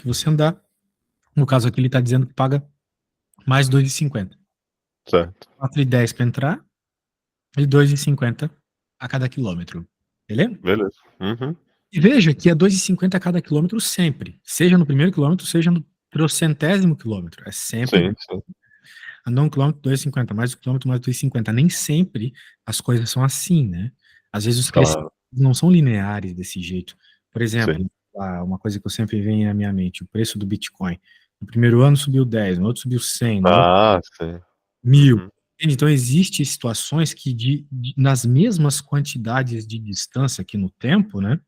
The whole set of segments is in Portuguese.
que você andar. No caso aqui, ele está dizendo que paga mais 2,50. Certo. 4,10 para entrar e 2,50 a cada quilômetro. Beleza? Beleza. Uhum. E veja que é 2,50 a cada quilômetro sempre. Seja no primeiro quilômetro, seja no trocentésimo quilômetro. É sempre Sim, sim. andar 1 quilômetro, 2,50. Mais 1 quilômetro, mais 2,50. Nem sempre as coisas são assim, né? Às vezes os crescimentos Claro. não são lineares desse jeito. Por Sim. exemplo, uma coisa que eu sempre vem na minha mente, o preço do Bitcoin. No primeiro ano subiu 10, no outro subiu 100, no outro Sim. 1.000. Uhum. Então, existem situações que nas mesmas quantidades de distância aqui no tempo, né?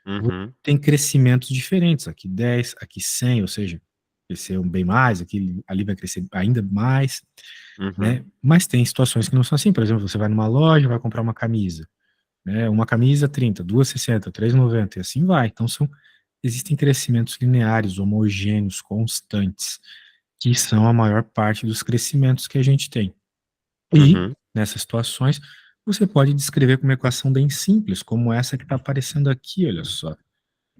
Uhum. Tem crescimentos diferentes. Aqui 10, aqui 100, ou seja, cresceu bem mais, aqui, ali vai crescer ainda mais, Uhum. né? Mas tem situações que não são assim. Por exemplo, você vai numa loja, vai comprar uma camisa, né? Uma camisa 30, duas 60, 3,90 e assim vai. Então, existem crescimentos lineares, homogêneos, constantes, que são a maior parte dos crescimentos que a gente tem. E, Uhum. nessas situações, você pode descrever com uma equação bem simples, como essa que está aparecendo aqui, olha só.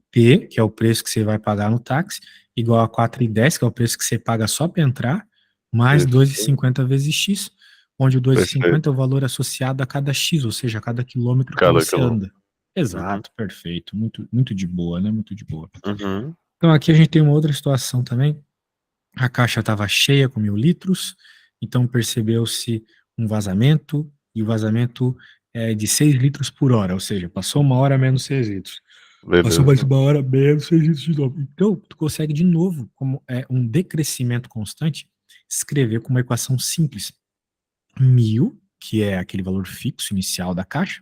P, que é o preço que você vai pagar no táxi, igual a 4,10, que é o preço que você paga só para entrar, mais Isso. 2,50 vezes X, onde o 2,50 é Perfeito. o valor associado a cada X, ou seja, a cada quilômetro que Cada você quilômetro. anda. Uhum. Exato, perfeito. Muito, muito de boa, né? Muito de boa. Uhum. Então, aqui a gente tem uma outra situação também. A caixa estava cheia com 1.000 litros, então percebeu-se um vazamento, e o vazamento é de 6 litros por hora, ou seja, passou uma hora menos 6 litros. Passou mais Beleza. uma hora menos 6 litros de novo. Então, tu consegue de novo, como é um decrescimento constante, escrever com uma equação simples. 1.000, que é aquele valor fixo inicial da caixa,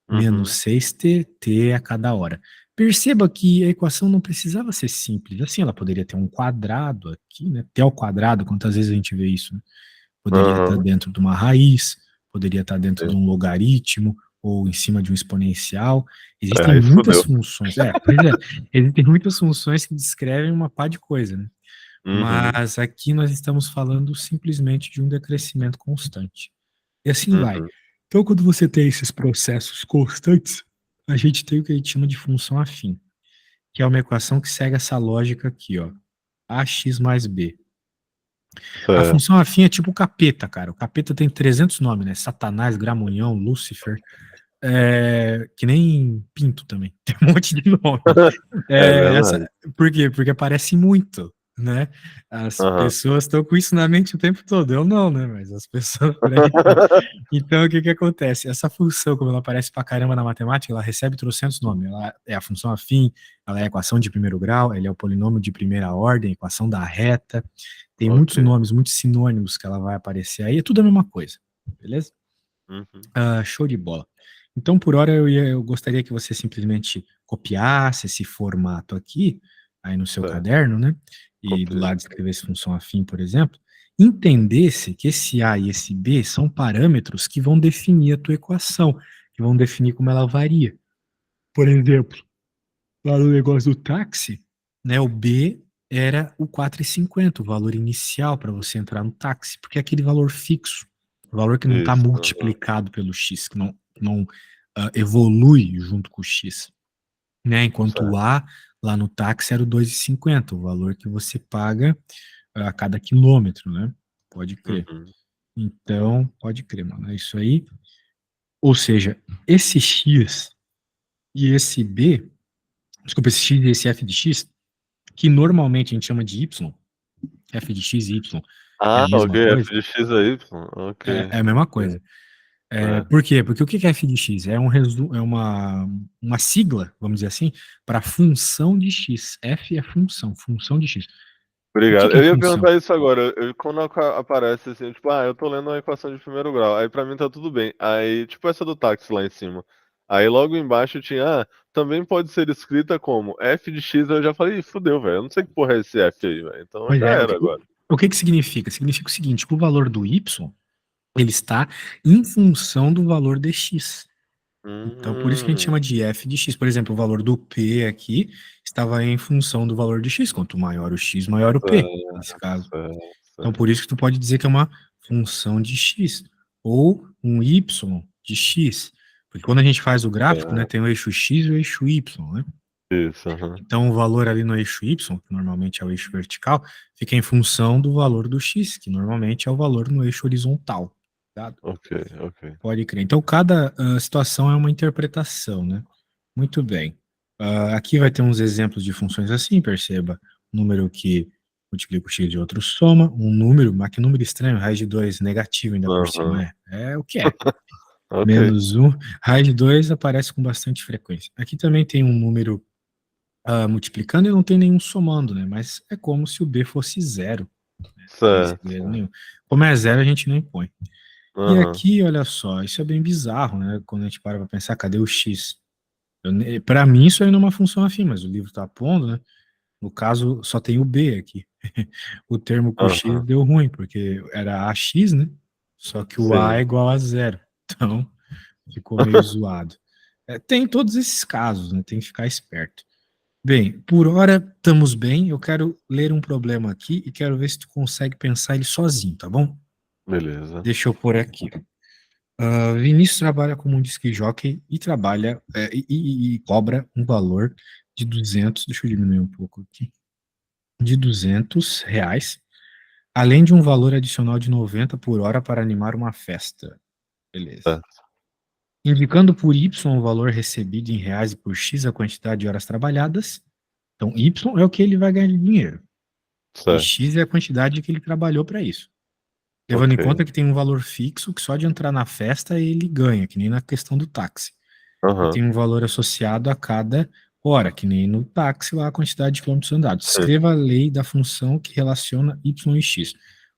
menos Uhum. 6t, t a cada hora. Perceba que a equação não precisava ser simples. Assim, ela poderia ter um quadrado aqui, né? T ao quadrado, quantas vezes a gente vê isso, né? Poderia estar Aham. dentro de uma raiz, poderia estar dentro de Sim. um logaritmo, ou em cima de um exponencial. Existem Aí muitas fudeu. funções. Pois é, existem muitas funções que descrevem uma pá de coisa, né? Uhum. Mas aqui nós estamos falando simplesmente de um decrescimento constante. E assim vai. Uhum. Então, quando você tem esses processos constantes, a gente tem o que a gente chama de função afim, que é uma equação que segue essa lógica aqui, ó. AX mais B. A Certo. função afim é tipo o capeta, cara. O capeta tem 300 nomes, né? Satanás, Gramunhão, Lúcifer, que nem Pinto também. Tem um monte de nome. É Essa, verdade. por quê? Porque aparece muito, né? As Aham. pessoas estão com isso na mente o tempo todo. Eu não, né? Mas as pessoas por aí estão. Então, o que que acontece? Essa função, como ela aparece pra caramba na matemática, ela recebe trocentos nomes. Ela é a função afim, ela é a equação de primeiro grau, ela é o polinômio de primeira ordem, equação da reta. Tem muitos Ok. nomes, muitos sinônimos que ela vai aparecer aí. É tudo a mesma coisa, beleza? Uhum. Show de bola. Então, por hora, eu gostaria que você simplesmente copiasse esse formato aqui, aí no seu Certo. caderno, né? E do Copiei. lado escrevesse função afim, por exemplo, entendesse que esse A e esse B são parâmetros que vão definir a tua equação, que vão definir como ela varia. Por exemplo, lá no negócio do táxi, né, o B era o 4,50, o valor inicial para você entrar no táxi, porque é aquele valor fixo, o valor que não está Isso. Aham. multiplicado pelo X, que não evolui junto com o X. Né? Enquanto o Certo. A, lá no táxi, era o 2,50, o valor que você paga a cada quilômetro, né? Pode crer. Uhum. Então, pode crer, mano. É isso aí. Ou seja, esse X e esse B, desculpa, esse X e esse F de X, que normalmente a gente chama de Y, F de X e Y é a Ok. mesma F coisa, de X a Y. Ok. é a mesma Ok. coisa. É. Por quê? Porque o que é F de X? É uma sigla, vamos dizer assim, para função de X. F é função, função de X. O Obrigado. que é Eu ia função? perguntar isso agora. Quando aparece assim, tipo, eu tô lendo uma equação de primeiro grau. Aí pra mim tá tudo bem. Aí, tipo essa do táxi lá em cima. Aí logo embaixo tinha, também pode ser escrita como f de x. Eu já falei, ih, fudeu, velho. Eu não sei que porra é esse f aí, velho. Então Pois já é, era agora. o que significa? Significa o seguinte, que o valor do Y, ele está em função do valor de X. Então, por isso que a gente Hum, chama de F de X. Por exemplo, o valor do P aqui estava em função do valor de X. Quanto maior o X, maior o P, nesse certo, caso. certo, Então, certo. por isso que tu pode dizer que é uma função de X. Ou um Y de X. Porque quando a gente faz o gráfico, né, Certo. tem o eixo X e o eixo Y, né? Isso, aham. Então, o valor ali no eixo Y, que normalmente é o eixo vertical, fica em função do valor do X, que normalmente é o valor no eixo horizontal. Tá? Ok, ok. Pode crer. Então, cada situação é uma interpretação, né? Muito bem. Aqui vai ter uns exemplos de funções assim, perceba. Um número que multiplica o x de outro soma, um número, mas que número estranho, raiz de 2 negativo ainda por cima, Aham. é o que é. Ok. Menos 1, raiz de 2 aparece com bastante frequência. Aqui também tem um número multiplicando e não tem nenhum somando, né? Mas é como se o b fosse zero, sem Certo. segredo nenhum. Como é zero, a gente não impõe. E Aham. aqui, olha só, isso é bem bizarro, né? Quando a gente para pensar, cadê o x? Para mim, isso aí não é uma função afim, mas o livro está pondo, né? No caso, só tem o b aqui. O termo com x Aham. deu ruim, porque era ax, né? Só que o a é Sim. igual a zero. Então, ficou meio zoado. Tem todos esses casos, né? Tem que ficar esperto. Bem, por hora estamos bem. Eu quero ler um problema aqui e quero ver se tu consegue pensar ele sozinho, tá bom? Beleza. Deixa eu pôr aqui. Vinícius trabalha como um disc jockey e trabalha e cobra um valor de 200, deixa eu diminuir um pouco aqui, de R$ 200, além de um valor adicional de 90 por hora para animar uma festa. Beleza. Certo. Indicando por Y o valor recebido em reais e por X a quantidade de horas trabalhadas. Então, Y é o que ele vai ganhar de dinheiro. E Certo. X é a quantidade que ele trabalhou para isso. Levando em Ok. conta que tem um valor fixo que só de entrar na festa ele ganha, que nem na questão do táxi. E Aham. tem um valor associado a cada hora, que nem no táxi lá a quantidade de quilômetros andados. Sim. Escreva a lei da função que relaciona Y e X.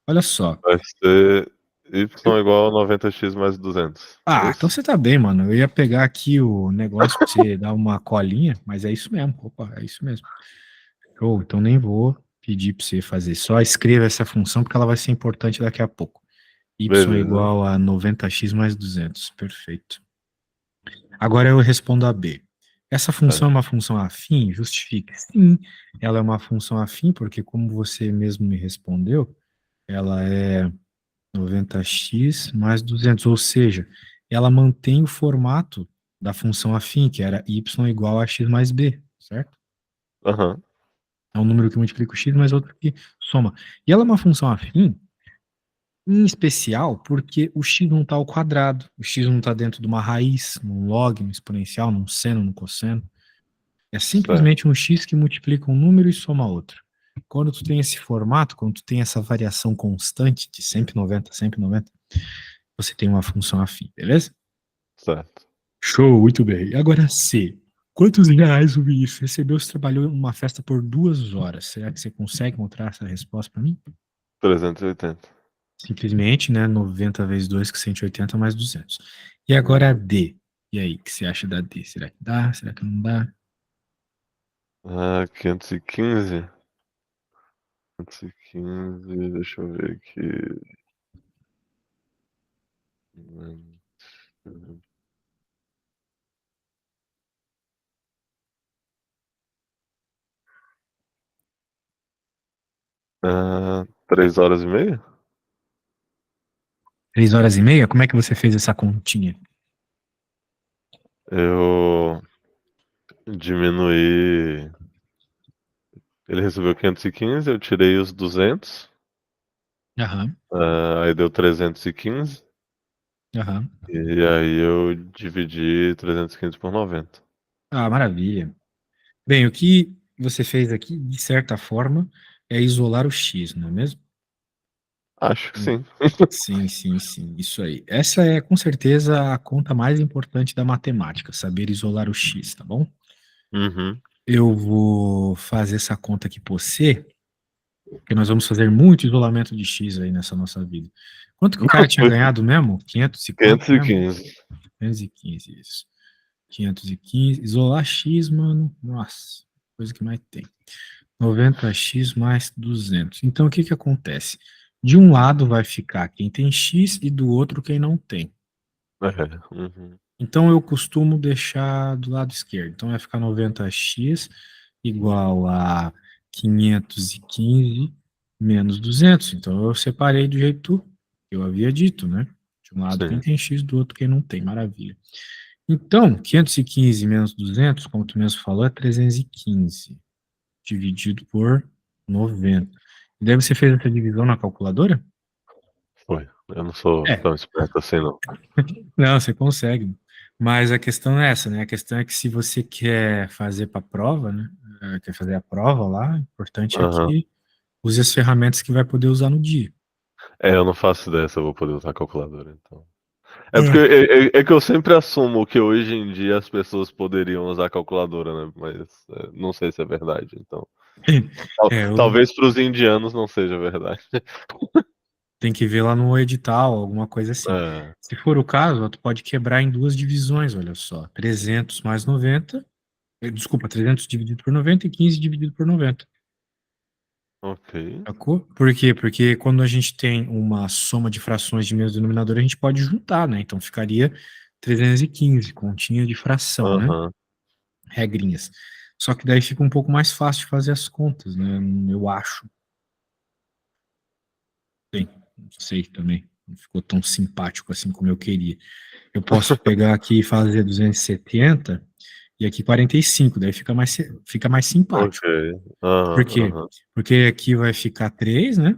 Olha só. Vai ser y igual a 90x mais 200. É Então isso? você tá bem, mano. Eu ia pegar aqui o negócio pra você dar uma colinha, mas é isso mesmo. Opa, é isso mesmo. Show, então nem vou pedir pra você fazer. Só escreva essa função porque ela vai ser importante daqui a pouco. Y é Beleza. igual a 90x mais 200. Perfeito. Agora eu respondo a B. Essa função é Certo. uma função afim? Justifique. Sim, ela é uma função afim porque, como você mesmo me respondeu, ela é 90x mais 200, ou seja, ela mantém o formato da função afim, que era y igual a x mais b, certo? Aham. É um número que multiplica o x mais outro que soma. E ela é uma função afim, em especial, porque o x não está ao quadrado, o x não está dentro de uma raiz, num log, num exponencial, num seno, num cosseno. É Certo. simplesmente um x que multiplica um número e soma outro. Quando tu tem esse formato, quando tu tem essa variação constante de sempre 90, sempre 90, você tem uma função afim, beleza? Certo. Show, muito bem. Agora C. Quantos reais o Vinícius recebeu se trabalhou em uma festa por 2 horas? Será que você consegue encontrar essa resposta para mim? 380. Simplesmente, né? 90 vezes 2, que 180 mais 200. E agora a Uhum. D. E aí, o que você acha da D? Será que dá? Será que não dá? 515. 515, deixa eu ver aqui. Ah, 3 horas e meia? 3 horas e meia? Como é que você fez essa continha? Eu diminuí. Ele recebeu 515, eu tirei os 200. Aham, Aí deu 315. aham. E aí eu dividi 315 por 90. Maravilha. Bem, o que você fez aqui, de certa forma, é isolar o X, não é mesmo? Acho que sim. Sim, sim, sim, isso aí. Essa é com certeza a conta mais importante da matemática, saber isolar o x, tá bom? Uhum. Eu vou fazer essa conta aqui por C, porque nós vamos fazer muito isolamento de x aí nessa nossa vida. Quanto que o cara tinha ganhado mesmo? 500 e quanto mesmo? 515. 515, isso. 515, isolar x, mano, nossa, coisa que mais tem. 90x mais 200. Então, o que que acontece? De um lado vai ficar quem tem x e do outro quem não tem. Uhum. Então, eu costumo deixar do lado esquerdo. Então, vai ficar 90x igual a 515 menos 200. Então, eu separei do jeito que eu havia dito, né? De um lado quem Sim. tem x, do outro quem não tem. Maravilha. Então, 515 menos 200, como tu mesmo falou, é 315, dividido por 90. E daí você fez essa divisão na calculadora? Foi. Eu não sou É, tão esperto assim, não. não, você consegue. Mas a questão é essa, né? A questão é que se você quer fazer para a prova, né? Quer fazer a prova lá, o importante é Aham. que use as ferramentas que vai poder usar no dia. É, eu não faço ideia se eu vou poder usar a calculadora, então. É porque É. é que eu sempre assumo que hoje em dia as pessoas poderiam usar a calculadora, né? Mas não sei se é verdade, então. É, Talvez para os indianos não seja verdade. tem que ver lá no edital, alguma coisa assim. É, Se for o caso, tu pode quebrar em duas divisões, olha só. 300 mais 90, desculpa, 300 dividido por 90 e 15 dividido por 90. ok. Sacou? Por quê? Porque quando a gente tem uma soma de frações de mesmo denominador, a gente pode juntar, né? Então ficaria 315, continha de fração, né? Aham. Regrinhas. Só que daí fica um pouco mais fácil de fazer as contas, né? Eu acho. Bem, não sei também. Não ficou tão simpático assim como eu queria. Eu posso pegar aqui e fazer 270 e aqui 45, daí fica mais Ok. simpático. Por Aham, quê? aham. Porque aqui vai ficar 3, né?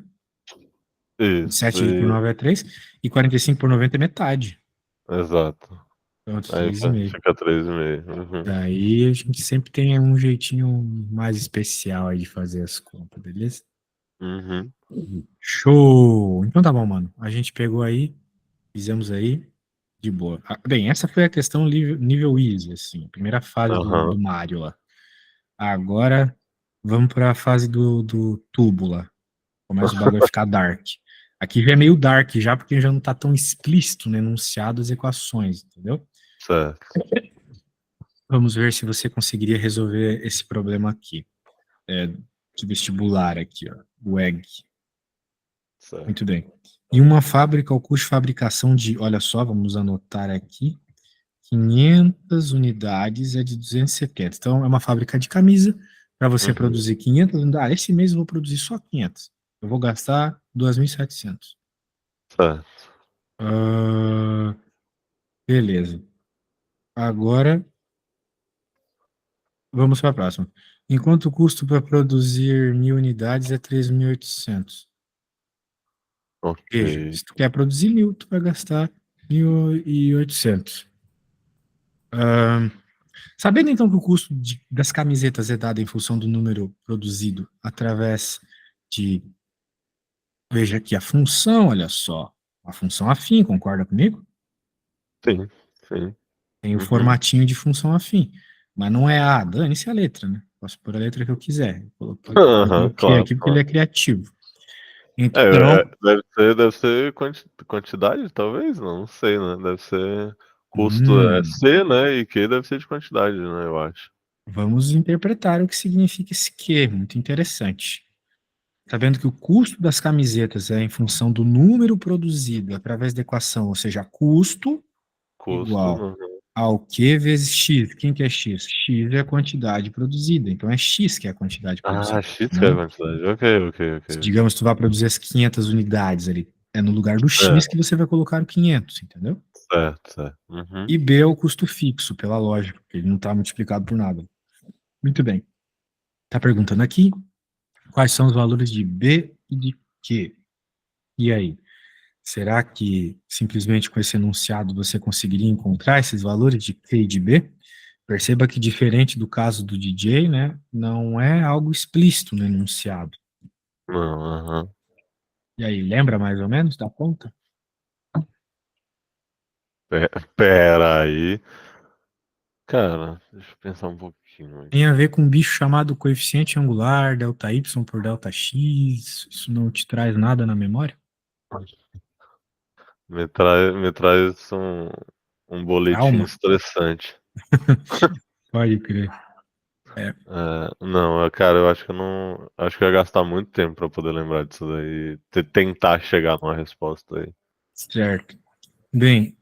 Isso, 7 por 9 é 3, e 45 por 90 é metade. exato. Pronto, Aí 3,5. fica 3,5. Uhum. Daí a gente sempre tem um jeitinho mais especial aí de fazer as contas, beleza? Uhum. Show! Então tá bom, mano. A gente pegou aí, fizemos aí, de boa. Bem, essa foi a questão nível easy, assim, a primeira fase do Aham. Mario lá. Agora vamos para a fase do tubo lá. Começa o bagulho a ficar dark. Aqui já é meio dark já, porque já não tá tão explícito no enunciado as equações, entendeu? Certo. Vamos ver se você conseguiria resolver esse problema aqui. É, de vestibular aqui, ó. O EG. Certo. Muito bem. Em uma fábrica, o custo de fabricação de, olha só, vamos anotar aqui, 500 unidades é de 270. Então, é uma fábrica de camisa. Para você Uhum. produzir 500 unidades, esse mês eu vou produzir só 500. Eu vou gastar 2.700. Certo. Ah, beleza. Agora, vamos para a próxima. Enquanto o custo para produzir 1.000 unidades é 3.800. Ok. Veja, se tu quer produzir 1.000, tu vai gastar 1.800. Ah, sabendo então que o custo das camisetas é dado em função do número produzido através de, veja aqui a função, olha só, a função afim, concorda comigo? Sim, sim. Tem o Uhum. formatinho de função afim, mas não é a, dane-se a letra, né? Posso pôr a letra que eu quiser. Eu Aham, coloquei claro, aqui porque ele claro. é criativo. É, Então, deve ser quantidade, talvez? Não sei, né? Deve ser custo hum, C, né? E Q deve ser de quantidade, né? Eu acho. vamos interpretar o que significa esse Q, muito interessante. Sabendo que o custo das camisetas é em função do número produzido através da equação, ou seja, custo Custo. igual Uhum. ao Q vezes X. Quem que é X? X é a quantidade produzida, então é X que é a quantidade Ah, produzida, X que é a né? quantidade. Ok, ok, ok, Se, ok. digamos, tu vai produzir as 500 unidades ali, é no lugar do É, X que você vai colocar o 500, entendeu? certo, certo. Uhum. E B é o custo fixo, pela lógica, porque ele não está multiplicado por nada. Muito bem. Está perguntando aqui quais são os valores de B e de Q. E aí? Será que simplesmente com esse enunciado você conseguiria encontrar esses valores de Q e de B? Perceba que, diferente do caso do DJ, né, não é algo explícito no enunciado. Não, aham. E aí, lembra mais ou menos da conta? Pera aí. Cara, deixa eu pensar um pouquinho Tem a aqui. ver com um bicho chamado coeficiente angular, delta Y por delta X. Isso não te traz nada na memória? Me traz um boletim Trauma? estressante. Pode crer. É, Não, cara, eu acho que eu não. Acho que eu ia gastar muito tempo pra poder lembrar disso daí. Tentar chegar numa resposta aí. certo. Bem,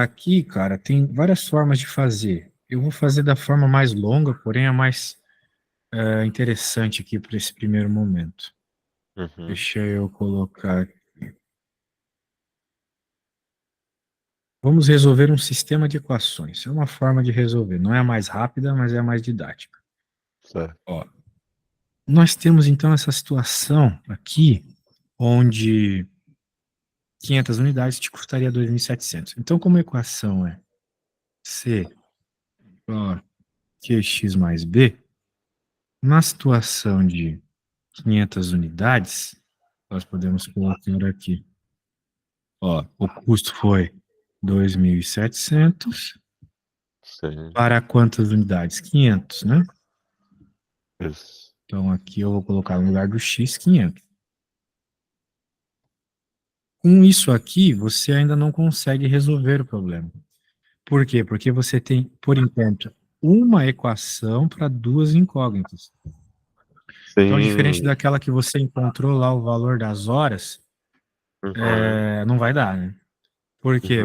aqui, cara, tem várias formas de fazer. Eu vou fazer da forma mais longa, porém a mais interessante aqui para esse primeiro momento. Uhum. Deixa eu colocar. Vamos resolver um sistema de equações. É uma forma de resolver. Não é a mais rápida, mas é a mais didática. Certo. Ó, nós temos então essa situação aqui, onde 500 unidades te custaria 2.700. Então, como a equação é C igual a QX mais B, na situação de 500 unidades, nós podemos colocar aqui, ó, o custo foi 2.700 Sim. para quantas unidades? 500, né? Isso. Então, aqui eu vou colocar no lugar do X 500. Com isso aqui, você ainda não consegue resolver o problema. Por quê? Porque você tem, por enquanto, uma equação para duas incógnitas. Então, diferente Sim. daquela que você encontrou lá o valor das horas, Uhum. não vai dar, né? Por quê?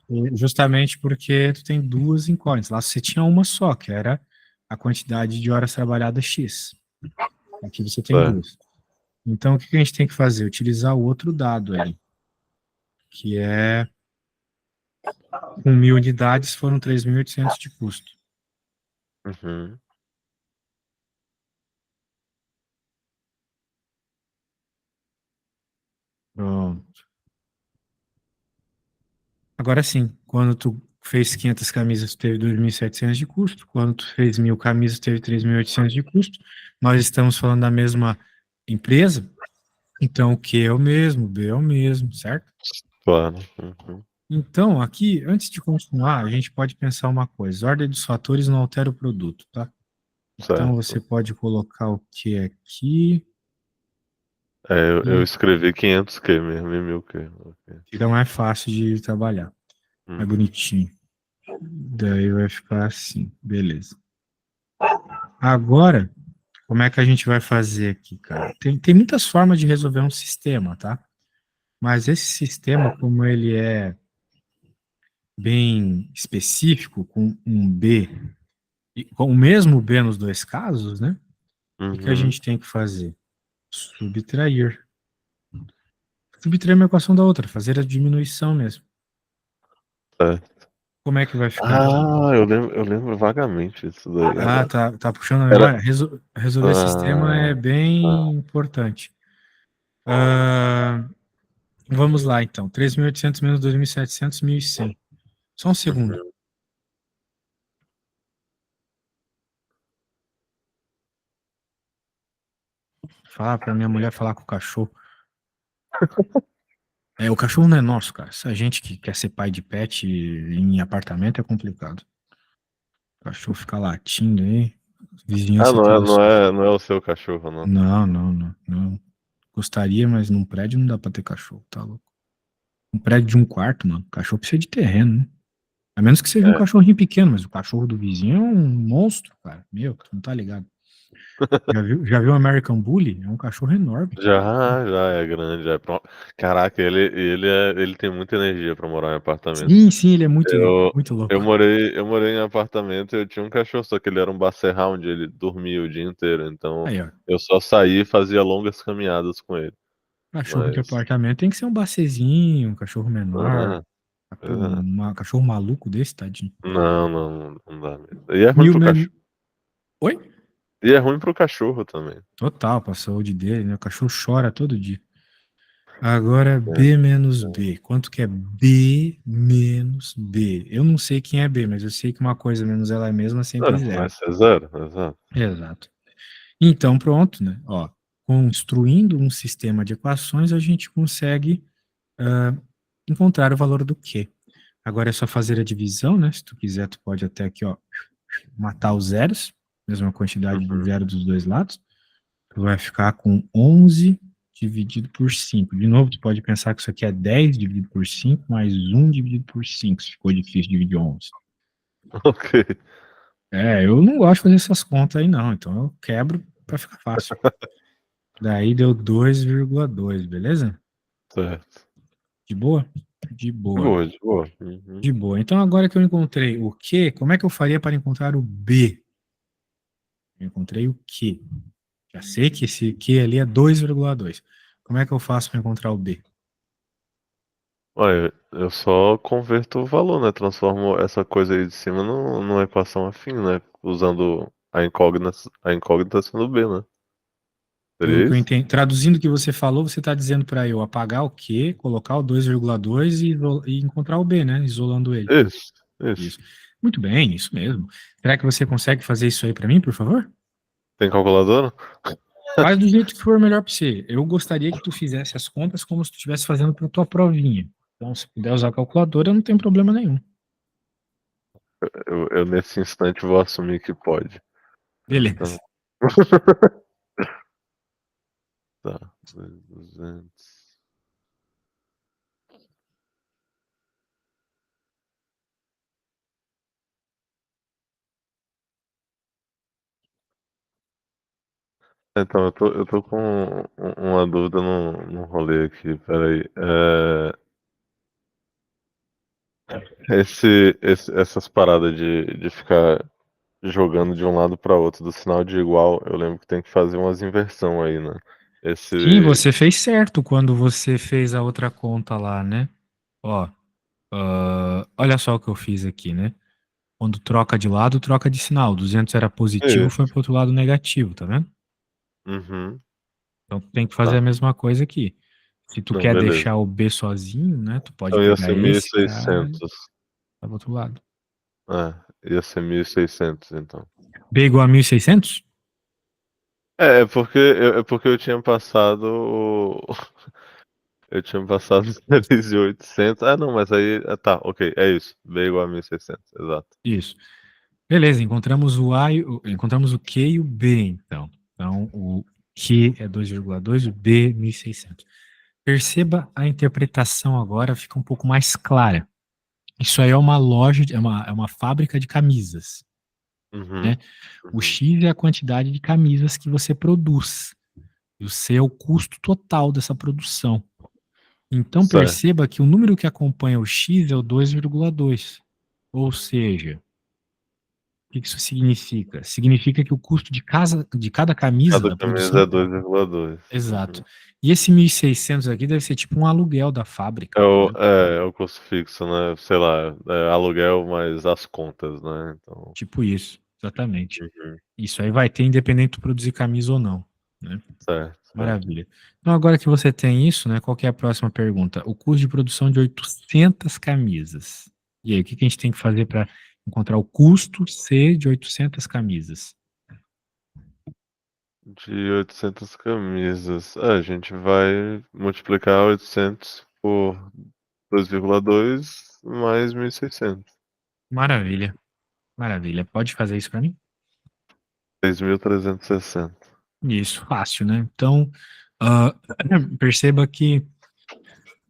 Uhum. Justamente porque tu tem duas incógnitas. Lá você tinha uma só, que era a quantidade de horas trabalhadas X. Aqui você tem Certo. duas. Então, o que a gente tem que fazer? Utilizar o outro dado aí, que é com 1.000 unidades foram 3.800 de custo. Uhum. Pronto. Agora sim, quando tu fez 500 camisas, tu teve 2.700 de custo. Quando tu fez 1.000 camisas, teve 3.800 de custo. Nós estamos falando da mesma empresa, então o Q é o mesmo, o B é o mesmo, certo? Claro. Uhum. Então, aqui, antes de continuar, a gente pode pensar uma coisa: ordem dos fatores não altera o produto, tá? Então, você Certo. pode colocar o Q aqui, É, eu e escrevi 500Q mesmo e 1000Q. Ok. fica mais fácil de trabalhar, mais Uhum. bonitinho. Daí vai ficar assim, beleza. Agora, como é que a gente vai fazer aqui, cara? Tem muitas formas de resolver um sistema, tá? Mas esse sistema, como ele é bem específico, com um B, e com o mesmo B nos dois casos, né? O que a Uhum. gente tem que fazer? Subtrair. Subtrair uma equação da outra, fazer a diminuição mesmo. Certo. Como é que vai ficar aqui? Ah, eu lembro vagamente disso daí Ah, agora. tá puxando a Era. memória? Resolver sistema é Ah, bem ah. importante. Ah, vamos lá, então. 3.800 menos 2.700, 1.100. Só um segundo. Uhum. Falar pra minha mulher falar com o cachorro. O cachorro não é nosso, cara. Essa gente que quer ser pai de pet em apartamento é complicado. O cachorro fica latindo aí. Ah, Vizinhança não é, toda não suja. é, não é o seu cachorro, não. Não, não, não, não. Gostaria, mas num prédio não dá pra ter cachorro, tá louco? Um prédio de um quarto, mano. Cachorro precisa de terreno, né? A menos que seja um É. cachorrinho pequeno, mas o cachorro do vizinho é um monstro, cara. Meu, tu não tá ligado. Já viu o American Bully? É um cachorro enorme. Já é grande. Caraca, ele tem muita energia pra morar em apartamento. Sim, sim, ele é muito, Eu, muito eu louco. morei, eu morei em apartamento e eu tinha um cachorro, só que ele era um Basset Hound, ele dormia o dia inteiro, então Aí, ó. eu só saía e fazia longas caminhadas com ele. Cachorro de Mas. apartamento tem que ser um bacezinho, um cachorro menor. Ah, ah, Cachorro maluco desse, tadinho. não, não, não dá mesmo. E é ruim Mil pro men... cachorro. Oi? E é ruim pro cachorro também. Total, pra saúde dele, né? O cachorro chora todo dia. Agora, É, B menos é. B. Quanto que é B menos B? Eu não sei quem é B, mas eu sei que uma coisa menos ela mesma é sempre Vai zero. ser zero, exato. Exato. Então, pronto, né? Ó, construindo um sistema de equações, a gente consegue encontrar o valor do Q. Agora é só fazer a divisão, né? Se tu quiser, tu pode até aqui, ó, matar os zeros, mesma quantidade de Uhum. zero dos dois lados. Tu vai ficar com 11 dividido por 5. De novo, tu pode pensar que isso aqui é 10 dividido por 5 mais 1 dividido por 5, se ficou difícil dividir 11. Ok, Eu não gosto de fazer essas contas aí, não. Então eu quebro para ficar fácil. Daí deu 2,2, beleza? certo. De boa? De De boa. boa, de boa. Uhum. De boa. Então agora que eu encontrei o Q, como é que eu faria para encontrar o B? Eu encontrei o Q. Já sei que esse Q ali é 2,2. Como é que eu faço para encontrar o B? Olha, eu só converto o valor, né? Transformo essa coisa aí de cima numa equação afim, né? Usando a incógnita sendo B, né? Pelo Seria que eu isso? entendi, traduzindo o que você falou, você está dizendo para eu apagar o Q, colocar o 2,2 e encontrar o B, né? Isolando ele. Isso, isso. Isso. Muito bem, isso mesmo. Será que você consegue fazer isso aí para mim, por favor? Tem calculadora? Faz do jeito que for melhor para você. Eu gostaria que tu fizesse as contas como se tu estivesse fazendo para tua provinha. Então, se puder usar a calculadora, não tem problema nenhum. Eu nesse instante vou assumir que pode. Então, Beleza. tá. 200. Então, eu tô com uma dúvida no rolê aqui, peraí. Essas paradas de ficar jogando de um lado para outro do sinal de igual, eu lembro que tem que fazer umas inversão aí, né? Sim, Esse. você fez certo quando você fez a outra conta lá, né? Ó, olha só o que eu fiz aqui, né? Quando troca de lado, troca de sinal. 200 era positivo, foi Isso. para o outro lado negativo, tá vendo? Uhum. Então tu tem que fazer Tá. a mesma coisa aqui. Se tu Não, quer beleza. deixar o B sozinho, né? Tu pode Então ia pegar ser mil e esse cara e seiscentos tá do outro lado. Ia ser 1.600 então. B igual a 1.600? É porque eu tinha passado. Eu tinha passado 3.800. Ah, não, mas aí. Tá, ok, é isso. B igual a 1.600, exato. Isso. Beleza, encontramos encontramos o Q e o B, então. Então, o Q é 2,2, o B 1.600. Perceba a interpretação agora, fica um pouco mais clara. Isso aí é uma loja, é uma fábrica de camisas, né? Uhum. O Uhum. X é a quantidade de camisas que você produz. E o C é o custo total dessa produção. Então Certo. perceba que o número que acompanha o X é o 2,2. Ou seja, o que isso significa? Significa que o custo de cada camisa Cada da camisa produção. é 2,2. Exato. Uhum. E esse 1.600 aqui deve ser tipo um aluguel da É fábrica, o, né? é, é o custo fixo, né? Sei lá, aluguel mais as contas, né? Então. Tipo isso, exatamente. Uhum. Isso aí vai ter independente de produzir camisa ou não, né? Certo, certo. Maravilha. Então, agora que você tem isso, né, qual que é a próxima pergunta? O custo de produção de 800 camisas. E aí, o que que a gente tem que fazer para encontrar o custo C de 800 camisas? De 800 camisas. A gente vai multiplicar 800 por 2,2 mais 1.600. Maravilha, maravilha. Pode fazer isso para mim? 6.360. Isso, fácil, né? Então, ah, perceba que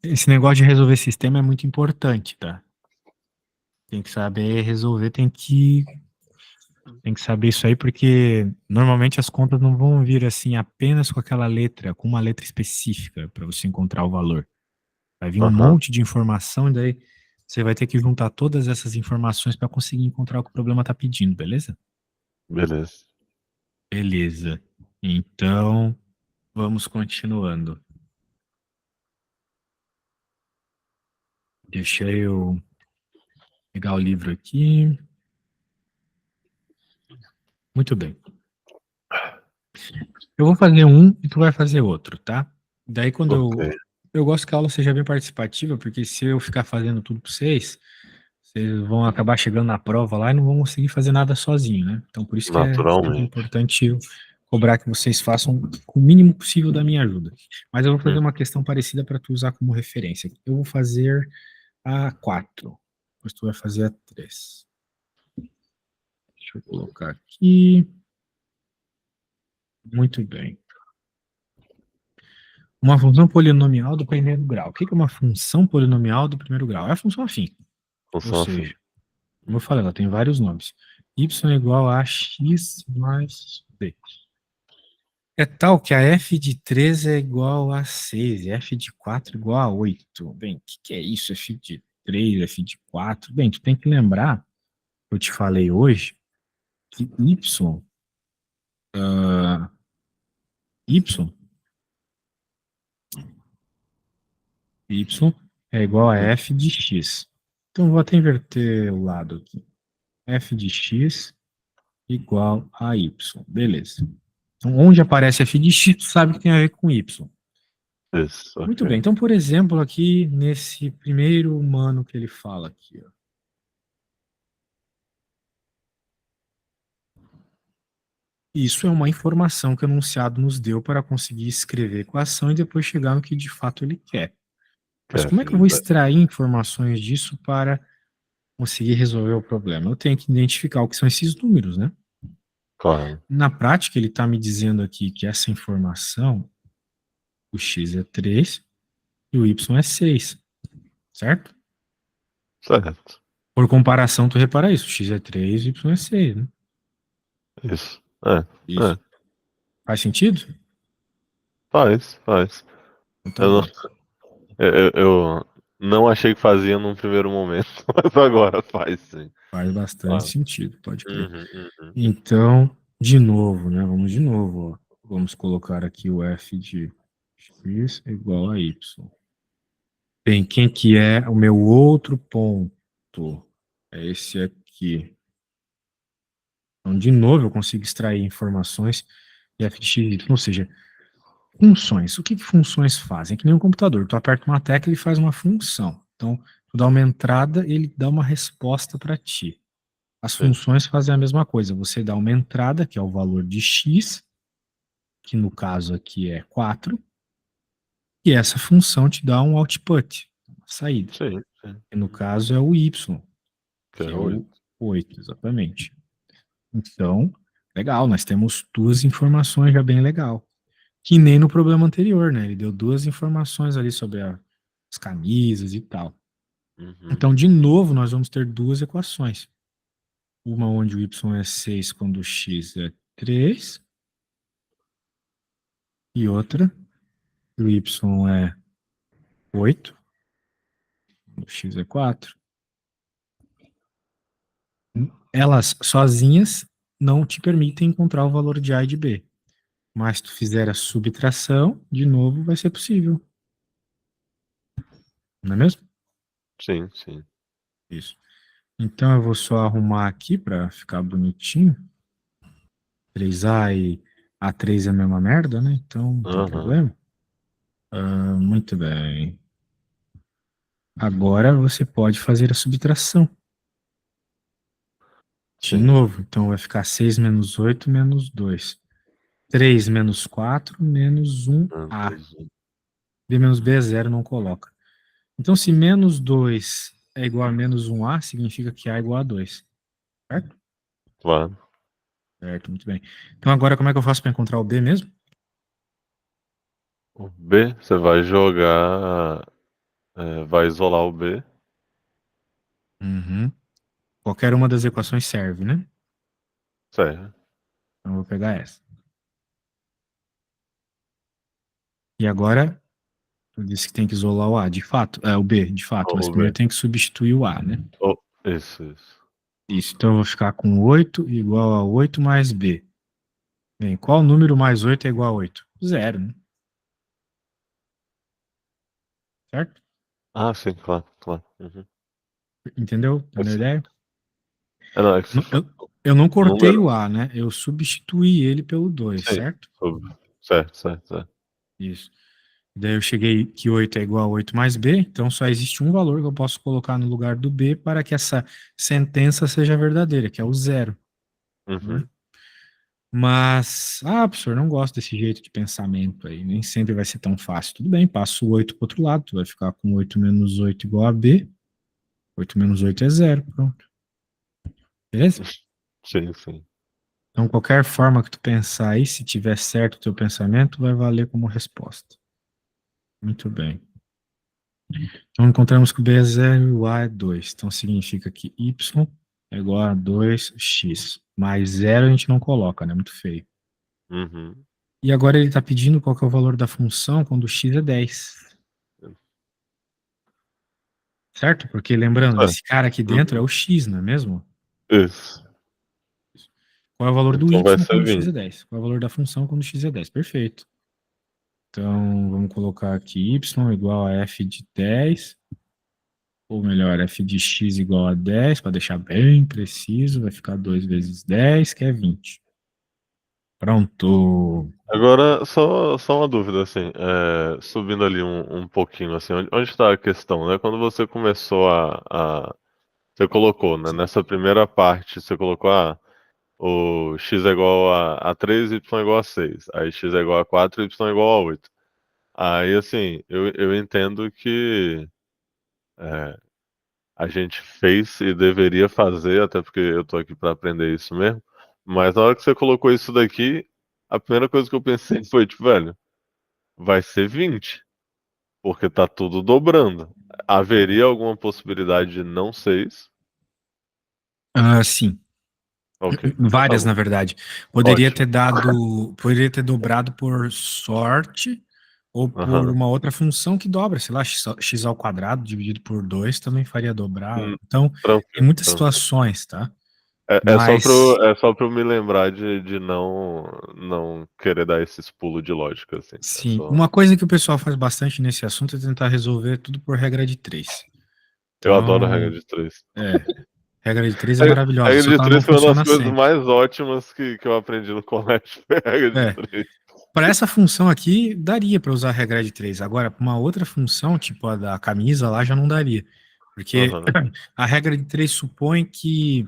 esse negócio de resolver sistema é muito importante, tá? Tem que saber resolver, tem que saber isso aí, porque normalmente as contas não vão vir assim apenas com aquela letra, com uma letra específica para você encontrar o valor. Vai vir um Aham, monte de informação e daí você vai ter que juntar todas essas informações para conseguir encontrar o que o problema está pedindo, beleza? beleza. Beleza. Então, vamos continuando. Deixa eu pegar o livro aqui. Muito bem. Eu vou fazer um e tu vai fazer outro, tá? Daí quando Ok. eu gosto que a aula seja bem participativa, porque se eu ficar fazendo tudo para vocês, vocês vão acabar chegando na prova lá e não vão conseguir fazer nada sozinho, né? Então por isso que é sempre Naturalmente. importante eu cobrar que vocês façam o mínimo possível da minha ajuda. Mas eu vou fazer Hum. uma questão parecida para tu usar como referência. Eu vou fazer a 4, depois tu vai fazer a 3. Deixa eu colocar aqui. Muito bem. Uma função polinomial do primeiro grau. O que é uma função polinomial do primeiro grau? É a função afim. Ou Função assim. seja, como eu falei, ela tem vários nomes. Y é igual a x mais b. É tal que a f de 3 é igual a 6, e f de 4 é igual a 8. Bem, o que é isso? F de 3, f de 4? Bem, tu tem que lembrar, eu te falei hoje, que y é igual a f de x. Então, vou até inverter o lado aqui. F de x igual a y. Beleza. Então, onde aparece f de x, tu sabe que tem a ver com y. Isso, Muito bem. ok. Então, por exemplo, aqui nesse primeiro humano que ele fala aqui, ó. Isso é uma informação que o enunciado nos deu para conseguir escrever a equação e depois chegar no que de fato ele quer. Que Mas é como é f que eu de vou 10. extrair informações disso para conseguir resolver o problema? Eu tenho que identificar o que são esses números, né? Claro. Na prática, ele está me dizendo aqui que essa informação, o x é 3 e o y é 6, certo? Certo. Por comparação, tu repara isso, x é 3 e y é 6, né? Isso. É. Isso. É. Faz sentido? Faz, faz. Então tá Eu não, bom. eu não achei que fazia num primeiro momento, mas agora faz sim. Faz bastante Claro. sentido, pode crer. Uhum, uhum. Então, de novo, né? Vamos de novo, ó. Vamos colocar aqui o f de x igual a y. Bem, quem que é o meu outro ponto? É esse aqui. Então, de novo, eu consigo extrair informações de f de x, y, ou seja, funções. O que que funções fazem? É que nem um computador. Tu aperta uma tecla e ele faz uma função. Então, tu dá uma entrada, ele dá uma resposta para ti. As Sim, funções fazem a mesma coisa. Você dá uma entrada, que é o valor de x, que no caso aqui é 4, e essa função te dá um output, uma saída, sim. que no caso é o y, Que que é é o 8. 8, exatamente. Então, legal, nós temos duas informações já bem legal. Que nem no problema anterior, né? Ele deu duas informações ali sobre as camisas e tal. Uhum. Então, de novo, nós vamos ter duas equações. Uma onde o y é 6 quando o x é 3, e outra, o y é 8, quando o x é 4. Elas sozinhas não te permitem encontrar o valor de A e de B. Mas se tu fizer a subtração, de novo, vai ser possível. Não é mesmo? Sim, sim. Isso. Então eu vou só arrumar aqui para ficar bonitinho. 3A e A3 é a mesma merda, né? Então não tem Aham. problema. Muito bem. Agora você pode fazer a subtração. De Sim. novo. Então vai ficar 6 menos 8 menos 2. 3 menos 4 menos 1A. Menos 1. B menos B é zero, não coloca. Então, se menos 2 é igual a menos 1A, significa que A é igual a 2. Certo? Claro. Certo, muito bem. Então, agora, como é que eu faço para encontrar o B mesmo? O B, você vai jogar. Vai isolar o B. Uhum. Qualquer uma das equações serve, né? Certo. Então, eu vou pegar essa. E agora, eu disse que tem que isolar o A, de fato. O B, de fato. Mas O primeiro B. tem que substituir o A, né? Isso. Isso. Então, eu vou ficar com 8 igual a 8 mais B. Bem, qual número mais 8 é igual a 8? Zero, né? Certo? Ah, sim, claro. Uhum. Entendeu? Entendeu a Esse- ideia? não, é que você Eu, eu não cortei número. o A, né? Eu substituí ele pelo 2, Sim. certo? Certo. Isso. Daí eu cheguei que 8 é igual a 8 mais B, então só existe um valor que eu posso colocar no lugar do B para que essa sentença seja verdadeira, que é o zero, né? Uhum. Mas, professor, não gosto desse jeito de pensamento aí, nem sempre vai ser tão fácil. Tudo bem, passa o 8 para o outro lado, tu vai ficar com 8 menos 8 igual a B, 8 menos 8 é zero, pronto. Beleza? Sim. Então, qualquer forma que tu pensar aí, se tiver certo o teu pensamento, vai valer como resposta. Muito bem. Então, encontramos que o B é 0 e o A é 2. Então, significa que Y é igual a 2x. Mais zero a gente não coloca, né? Muito feio. Uhum. E agora ele está pedindo qual que é o valor da função quando x é 10. Certo? Porque, lembrando, Certo. esse cara aqui dentro é Uhum. o x, não é mesmo? Isso. Qual é o valor do Então y vai ser quando x é 20. 10? Qual é o valor da função quando x é 10? Perfeito. Então, vamos colocar aqui y igual a f de 10 ou melhor, f de x igual a 10, para deixar bem preciso, vai ficar 2 vezes 10, que é 20. Pronto. Agora, só uma dúvida, assim, subindo ali um pouquinho, assim, onde está a questão, né? Quando você começou você colocou, né, nessa primeira parte, você colocou, o x é igual a 3, y é igual a 6, aí x é igual a 4, y é igual a 8. Aí, assim, eu entendo que é, a gente fez e deveria fazer, até porque eu tô aqui para aprender isso mesmo, mas na hora que você colocou isso daqui, a primeira coisa que eu pensei foi, tipo, velho, vai ser 20. Porque tá tudo dobrando. Haveria alguma possibilidade de não ser isso? Ah, sim, Ok, então tá várias, bom. na verdade. Ótimo. Poderia ter dobrado por sorte ou por Aham. uma outra função que dobra, sei lá, x ao quadrado dividido por 2 também faria dobrar. Hum, Então, tem tranquilo, muitas tranquilo. situações, tá? É Mas, é só pra eu me lembrar de não querer dar esses pulos de lógica, assim. É sim, só... uma coisa que o pessoal faz bastante nesse assunto é tentar resolver tudo por regra de 3. Eu adoro a regra Então, de três. é, regra de 3 é A maravilhosa, regra só que de ela não três foi uma das funciona coisas sempre. mais ótimas que eu aprendi no colégio. Foi a regra de É, três. para essa função aqui, daria para usar a regra de 3. Agora, para uma outra função, tipo a da camisa lá, já não daria. Porque Aham. a regra de 3 supõe que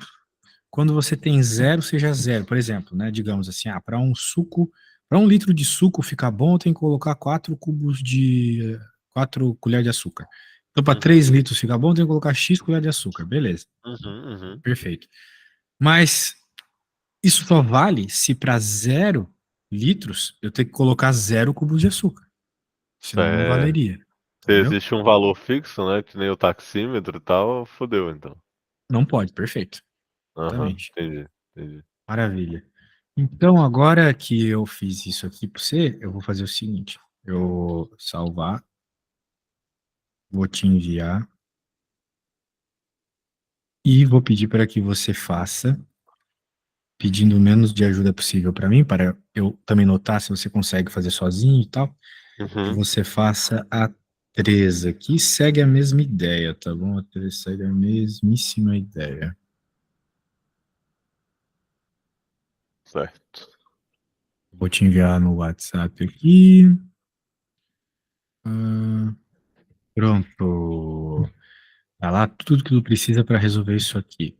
quando você tem zero, seja zero. Por exemplo, né, digamos assim, para um suco, para 1 litro de suco ficar bom, tem que colocar 4 colheres de açúcar. Então, para 3 Uhum. litros ficar bom, tem que colocar X colheres de açúcar. Beleza, Uhum. Uhum. perfeito. Mas isso só vale se para 0 litros eu ter que colocar 0 cubos de açúcar. Senão não É, valeria. se Entendeu? existe um valor fixo, né? Que nem o taxímetro e tal, fodeu, então. Não pode, perfeito. Aham, Exatamente. entendi, entendi. Maravilha. Então, agora que eu fiz isso aqui para você, eu vou fazer o seguinte: eu vou salvar, vou te enviar e vou pedir para que você faça, pedindo o menos de ajuda possível para mim, para eu também notar se você consegue fazer sozinho e tal, que Uhum, você faça a 3 aqui, segue a mesma ideia, tá bom? A 3 segue a mesmíssima ideia. certo. Vou te enviar no WhatsApp aqui. Ah, pronto. Tá lá tudo que tu precisa para resolver isso aqui.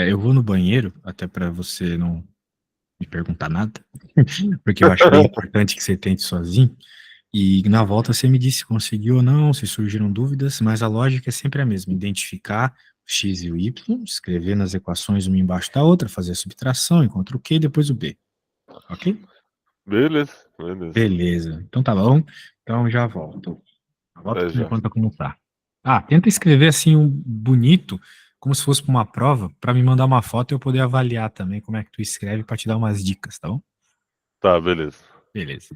Eu vou no banheiro, até para você não me perguntar nada, porque eu acho bem importante que você tente sozinho. E na volta você me disse se conseguiu ou não, se surgiram dúvidas, mas a lógica é sempre a mesma: identificar o x e o y, escrever nas equações uma embaixo da outra, fazer a subtração, encontra o q e depois o b. Ok? Beleza, beleza. Beleza. Então tá bom. Então já volto. Volta Até que me já. conta como tá. Tenta escrever assim um bonito, como se fosse para uma prova, para me mandar uma foto e eu poder avaliar também como é que tu escreve para te dar umas dicas, tá bom? Tá, beleza. Beleza.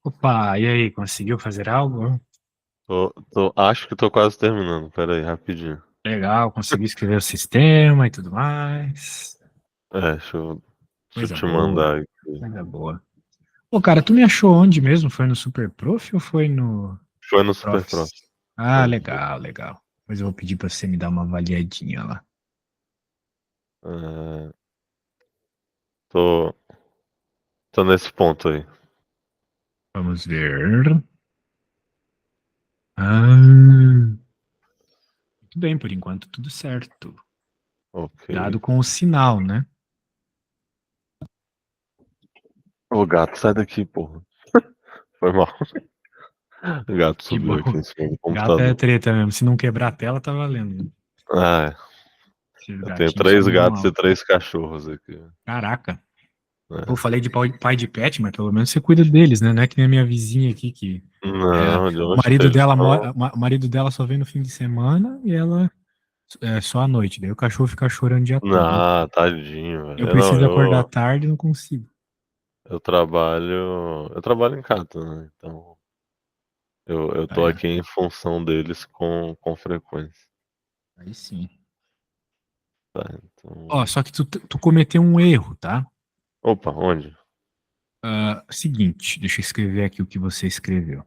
Opa, e aí, conseguiu fazer algo? Acho que tô quase terminando. Pera aí, rapidinho. Legal, conseguiu escrever o sistema e tudo mais. Deixa eu Coisa te boa, mandar aqui. coisa boa. Pô, cara, tu me achou onde mesmo? Foi no Super Prof ou foi no Foi no Super Pro. Profs? Ah, Foi no Super legal, legal. Depois eu vou pedir pra você me dar uma avaliadinha lá. É, tô, tô nesse ponto aí. Vamos ver. Muito bem, por enquanto tudo certo. Ok. Dado com o sinal, né? Ô gato, sai daqui, porra. Foi mal. O gato Que subiu aqui bom. em cima do Gato é computador. treta mesmo. Se não quebrar a tela, tá valendo. Ah, Esses eu tenho gatinhos três são gatos e mal. três cachorros aqui. Caraca. Eu É. falei de pai de pet, mas pelo menos você cuida deles, né? Não é que nem a minha vizinha aqui que Não, de o onde que marido eles dela estão? o marido dela só vem no fim de semana e ela só à noite. Daí o cachorro fica chorando o dia todo. Não, tadinho, Eu velho. Não, preciso acordar tarde e não consigo. eu trabalho em casa, né? Então eu Ah, tô é. aqui em função deles com frequência. Aí sim. Tá? Ó, Então, só que tu cometeu um erro, tá? opa, onde? Seguinte, deixa eu escrever aqui o que você escreveu.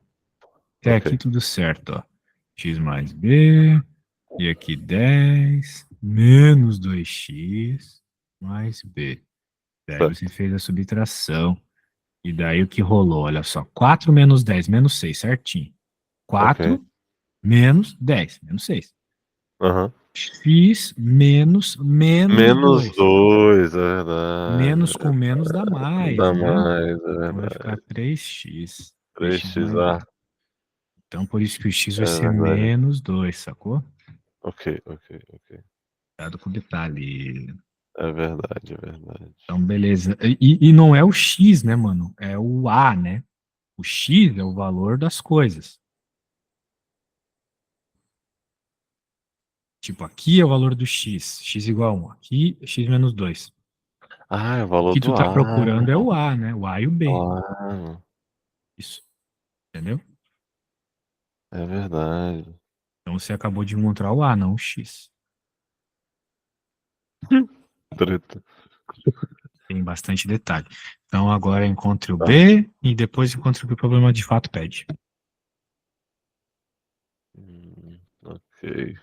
Até Ok, aqui tudo certo, ó. X mais B, e aqui 10 menos 2x mais B. Daí você certo. fez a subtração. E daí o que rolou? Olha só. 4 menos 10 menos 6 certinho. Ok. 4 menos 10 menos 6. Aham. X menos Menos 2. dois, é verdade. Menos com menos dá mais, Dá né? mais, é Então vai ficar verdade. 3x. 3x 3x, mais ah, B. Então por isso que o x vai é ser verdade. menos 2, sacou? Ok, ok, ok. Cuidado com o detalhe. É verdade, é verdade. Então, beleza. E não é o X, né, mano? É o A, né? O X é o valor das coisas. Tipo, aqui é o valor do X. X igual a 1. Aqui, X menos 2. Ah, é o O valor que tu do tá ar. procurando é o A, né? O A e o B. Claro, Isso. Entendeu? é verdade. Então você acabou de encontrar o A, não o X. Treta. Tem bastante detalhe. Então agora encontre o Tá. B e depois encontre o que o problema de fato pede. Ok.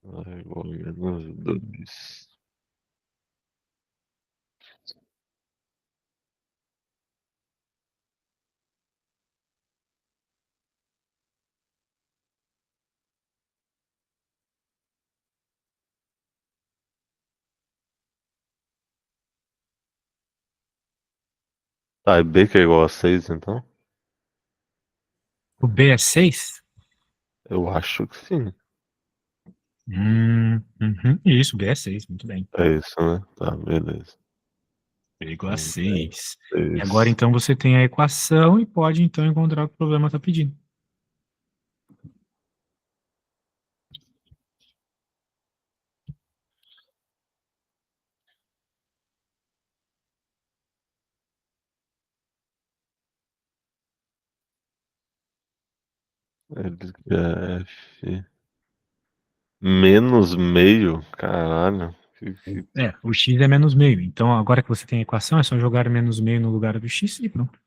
Vai igual a menos dois. Tá, e B que é igual a 6, então? O B é 6. Eu acho que sim. Isso, B é 6. Muito bem. É isso, né? Tá, beleza. B é igual a Então, é 6. E agora 6. então você tem a equação e pode então encontrar o que o problema está pedindo. LF menos meio? Caralho. O x é menos meio. Então, agora que você tem a equação, é só jogar menos meio no lugar do x e pronto.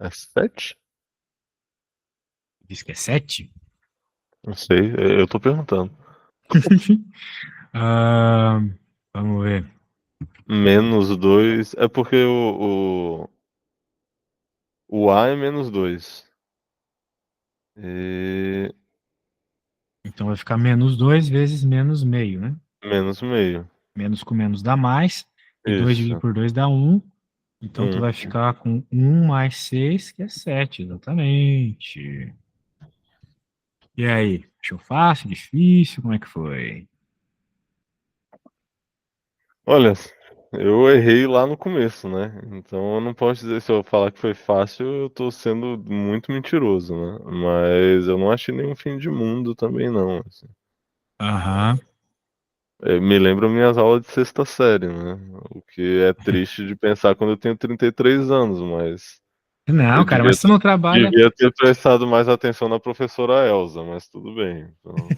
É 7? Diz que é 7. Não sei, eu tô perguntando. Ah, vamos ver. Menos 2 é porque o A é menos 2. E Então vai ficar menos 2 vezes menos meio, né? menos meio. Menos com menos dá mais. E 2 dividido Isso. por 2 dá um. Então tu vai 1. ficar com um mais 6 que é 7 exatamente. E aí? Achou fácil, difícil? Como é que foi? Olha, eu errei lá no começo, né? Então eu não posso dizer, se eu falar que foi fácil, eu tô sendo muito mentiroso, né? Mas eu não achei nenhum fim de mundo também, não, assim. Aham. Me lembra minhas aulas de sexta série, né? O que é triste de pensar quando eu tenho 33 anos, mas eu Não, cara, mas tu não trabalha. devia ter prestado mais atenção na professora Elsa, mas tudo bem. Então,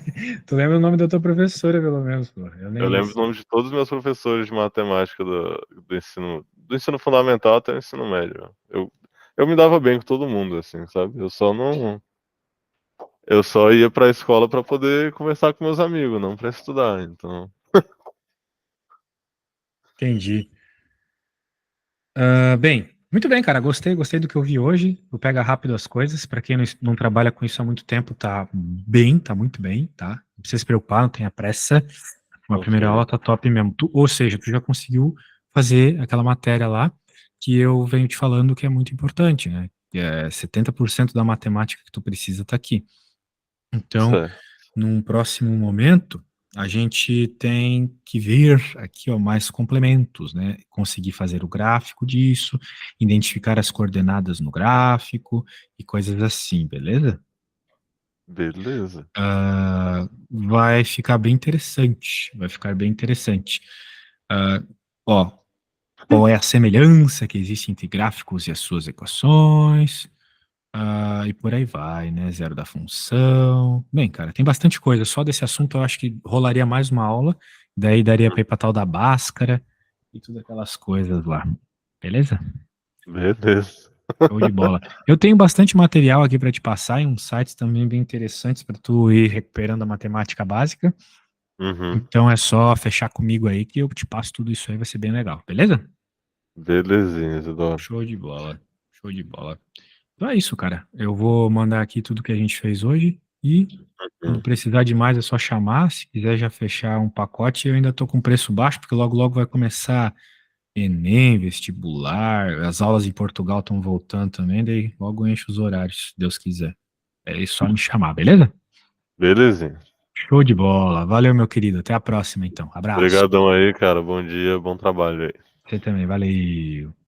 Tu lembra o nome da tua professora, pelo menos, pô. Eu eu nem lembro o isso. nome de todos os meus professores de matemática do ensino fundamental até o ensino médio. Eu me dava bem com todo mundo, assim, sabe? Eu só ia pra escola pra poder conversar com meus amigos, não pra estudar. Então, Entendi. Ah, bem, muito bem, cara. Gostei do que eu vi hoje. Tu pega rápido as coisas. Pra quem não trabalha com isso há muito tempo, tá bem, tá muito bem, tá? Não precisa se preocupar, não tenha pressa. Uma primeira ok. aula tá top mesmo. Ou seja, tu já conseguiu fazer aquela matéria lá que eu venho te falando que é muito importante, né? Que é 70% da matemática que tu precisa tá aqui. Então, Certo. num próximo momento, a gente tem que ver aqui, ó, mais complementos, né? Conseguir fazer o gráfico disso, identificar as coordenadas no gráfico e coisas assim, beleza? Beleza. Vai ficar bem interessante, vai ficar bem interessante. Ah, ó, qual é a semelhança que existe entre gráficos e as suas equações? E por aí vai, né? Zero da função. Bem, cara, tem bastante coisa. Só desse assunto eu acho que rolaria mais uma aula. Daí daria pra ir pra tal da Bhaskara e tudo aquelas coisas lá. Beleza? Beleza. Show de bola. Eu tenho bastante material aqui para te passar e uns sites também bem interessantes para tu ir recuperando a matemática básica. Uhum. Então é só fechar comigo aí que eu te passo tudo isso aí, vai ser bem legal, beleza? Belezinha, Isidoro. Show de bola. Show de bola. Então é isso, cara. Eu vou mandar aqui tudo que a gente fez hoje e quando Uhum. precisar de mais é só chamar. Se quiser já fechar um pacote, eu ainda tô com preço baixo, porque logo logo vai começar Enem, vestibular, as aulas em Portugal estão voltando também, daí logo enche os horários, se Deus quiser. É só me chamar, beleza? Belezinha. Show de bola. Valeu, meu querido. Até a próxima, então. Abraço. Obrigadão aí, cara. Bom dia, bom trabalho aí. Você também. Valeu.